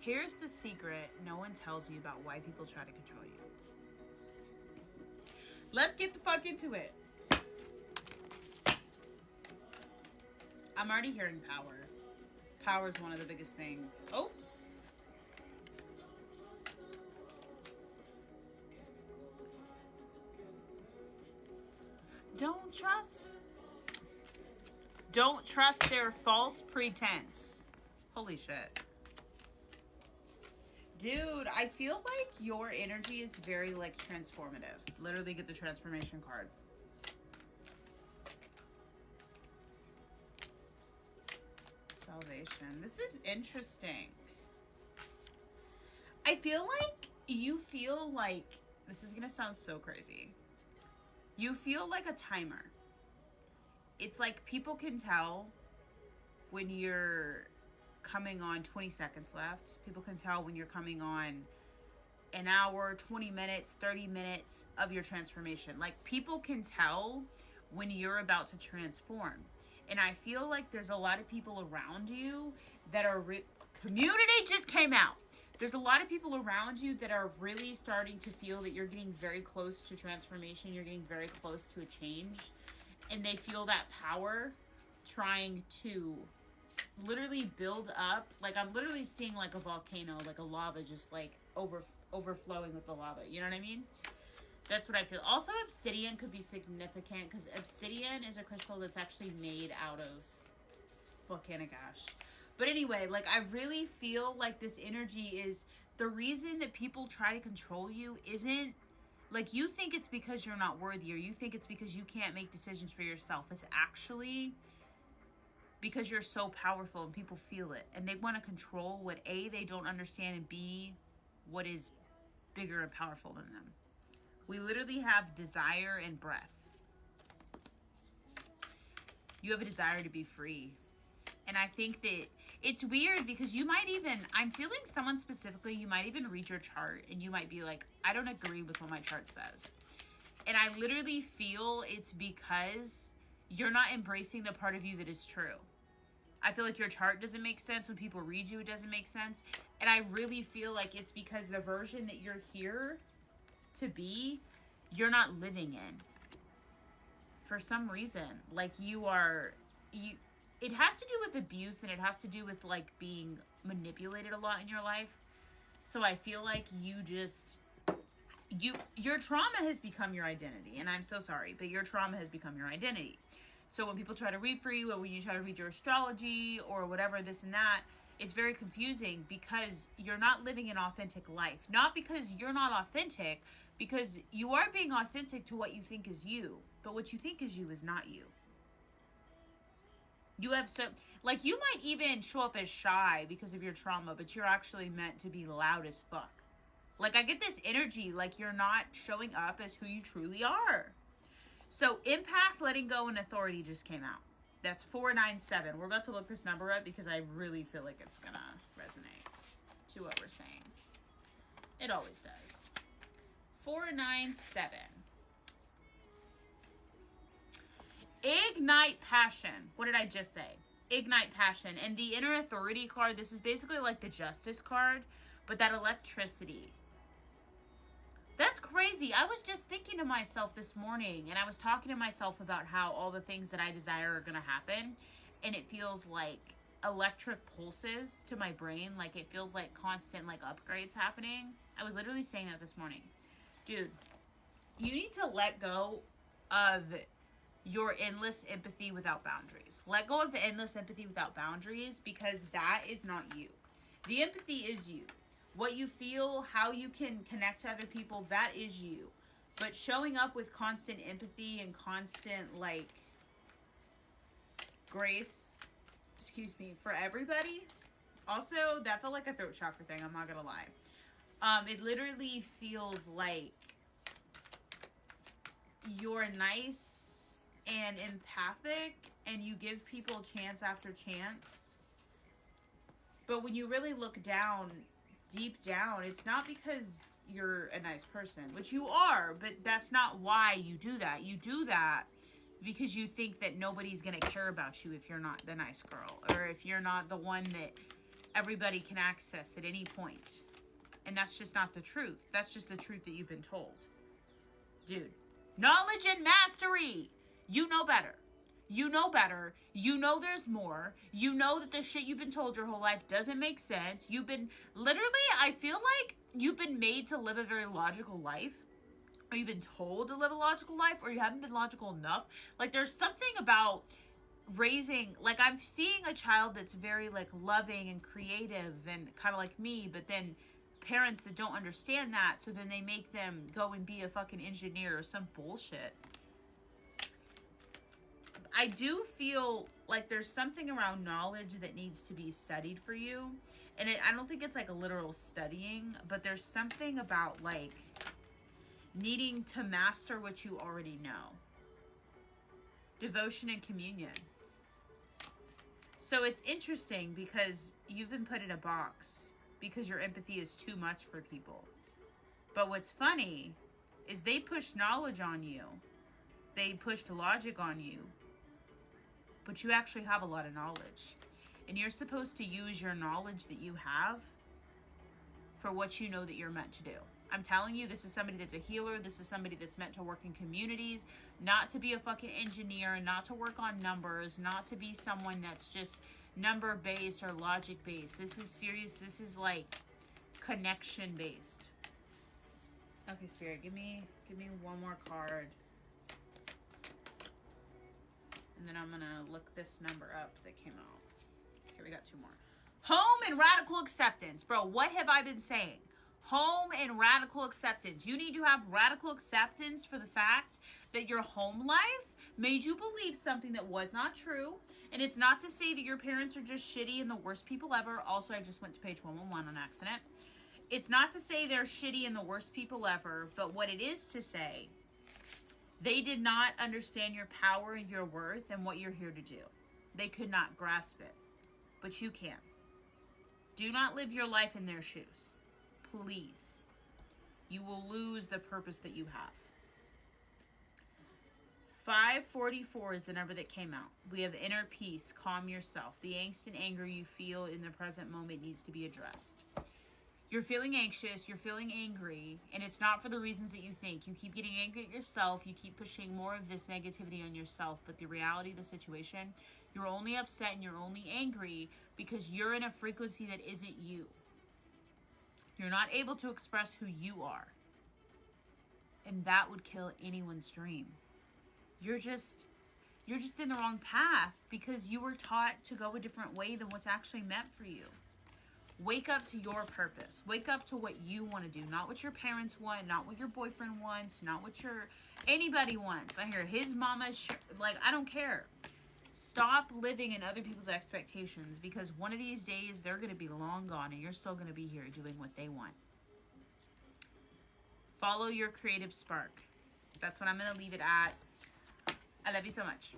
Here's the secret no one tells you about why people try to control you. Let's get the fuck into it. I'm already hearing power. Power is one of the biggest things. Oh! Don't trust. Don't trust their false pretense. Holy shit. Dude, I feel like your energy is very, like, transformative. Literally get the transformation card. Salvation. This is interesting. I feel like you feel like, this is gonna sound so crazy. You feel like a timer. It's like people can tell when you're coming on 20 seconds left. People can tell when you're coming on an hour, 20 minutes, 30 minutes of your transformation. Like, people can tell when you're about to transform. And I feel like there's a lot of people around you that are community just came out. There's a lot of people around you that are really starting to feel that you're getting very close to transformation. You're getting very close to a change. And they feel that power trying to literally build up. Like, I'm literally seeing like a volcano, like a lava just like overflowing with the lava. You know what I mean? That's what I feel. Also, obsidian could be significant because obsidian is a crystal that's actually made out of volcanic ash. But anyway, like, I really feel like this energy is the reason that people try to control you isn't like you think it's because you're not worthy or you think it's because you can't make decisions for yourself. It's actually because you're so powerful and people feel it. And they want to control what A, they don't understand, and B, what is bigger and powerful than them. We literally have desire and breath. You have a desire to be free. And I think that it's weird because you might even, I'm feeling someone specifically, you might even read your chart and you might be like, I don't agree with what my chart says. And I literally feel it's because you're not embracing the part of you that is true. I feel like your chart doesn't make sense. When people read you, it doesn't make sense. And I really feel like it's because the version that you're here to be, you're not living in. For some reason. Like, it has to do with abuse and it has to do with like being manipulated a lot in your life. So I feel like your trauma has become your identity. And I'm so sorry, but your trauma has become your identity. So when people try to read for you, or when you try to read your astrology or whatever, this and that, it's very confusing because you're not living an authentic life. Not because you're not authentic, because you are being authentic to what you think is you. But what you think is you is not you. You have so, like, you might even show up as shy because of your trauma, but you're actually meant to be loud as fuck. Like, I get this energy, like you're not showing up as who you truly are. So, impact, letting go, and authority just came out. That's 497. We're about to look this number up because I really feel like it's gonna resonate to what we're saying. It always does. 497. Ignite passion. What did I just say? Ignite passion. And the inner authority card, this is basically like the justice card, but that electricity. That's crazy. I was just thinking to myself this morning, and I was talking to myself about how all the things that I desire are going to happen, and it feels like electric pulses to my brain. Like, it feels like constant, like, upgrades happening. I was literally saying that this morning. Dude, you need to let go of your endless empathy without boundaries. Let go of the endless empathy without boundaries because that is not you. The empathy is you. What you feel, how you can connect to other people, that is you. But showing up with constant empathy and constant, like, grace, for everybody. Also, that felt like a throat chakra thing, I'm not gonna lie. It literally feels like you're nice and empathic and you give people chance after chance. But when you really look down, deep down, it's not because you're a nice person, which you are, but that's not why you do that. You do that because you think that nobody's going to care about you if you're not the nice girl, or if you're not the one that everybody can access at any point. And that's just not the truth. That's just the truth that you've been told. Dude, knowledge and mastery. You know better. You know better. You know there's more. You know that the shit you've been told your whole life doesn't make sense. You've been, literally, I feel like you've been made to live a very logical life. Or you've been told to live a logical life, or you haven't been logical enough. Like, there's something about raising, like, I'm seeing a child that's very, like, loving and creative and kind of like me, but then parents that don't understand that, so then they make them go and be a fucking engineer or some bullshit. I do feel like there's something around knowledge that needs to be studied for you. And I don't think it's like a literal studying, but there's something about like needing to master what you already know. Devotion and communion. So it's interesting because you've been put in a box because your empathy is too much for people. But what's funny is they pushed knowledge on you. They pushed logic on you. But you actually have a lot of knowledge. And you're supposed to use your knowledge that you have for what you know that you're meant to do. I'm telling you, this is somebody that's a healer. This is somebody that's meant to work in communities, not to be a fucking engineer, not to work on numbers, not to be someone that's just number-based or logic-based. This is serious. This is like connection-based. Okay, Spirit, give me one more card. And then I'm going to look this number up that came out. Here, we got two more. Home and radical acceptance. Bro, what have I been saying? Home and radical acceptance. You need to have radical acceptance for the fact that your home life made you believe something that was not true. And it's not to say that your parents are just shitty and the worst people ever. Also, I just went to page 111 on accident. It's not to say they're shitty and the worst people ever. But what it is to say, they did not understand your power and your worth and what you're here to do. They could not grasp it. But you can. Do not live your life in their shoes. Please. You will lose the purpose that you have. 544 is the number that came out. We have inner peace. Calm yourself. The angst and anger you feel in the present moment needs to be addressed. You're feeling anxious, you're feeling angry, and it's not for the reasons that you think. You keep getting angry at yourself, you keep pushing more of this negativity on yourself, but the reality of the situation, you're only upset and you're only angry because you're in a frequency that isn't you. You're not able to express who you are. And that would kill anyone's dream. You're just in the wrong path because you were taught to go a different way than what's actually meant for you. Wake up to your purpose. Wake up to what you want to do. Not what your parents want. Not what your boyfriend wants. Not what anybody wants. I hear his mama, like, I don't care. Stop living in other people's expectations because one of these days they're going to be long gone and you're still going to be here doing what they want. Follow your creative spark. That's what I'm going to leave it at. I love you so much.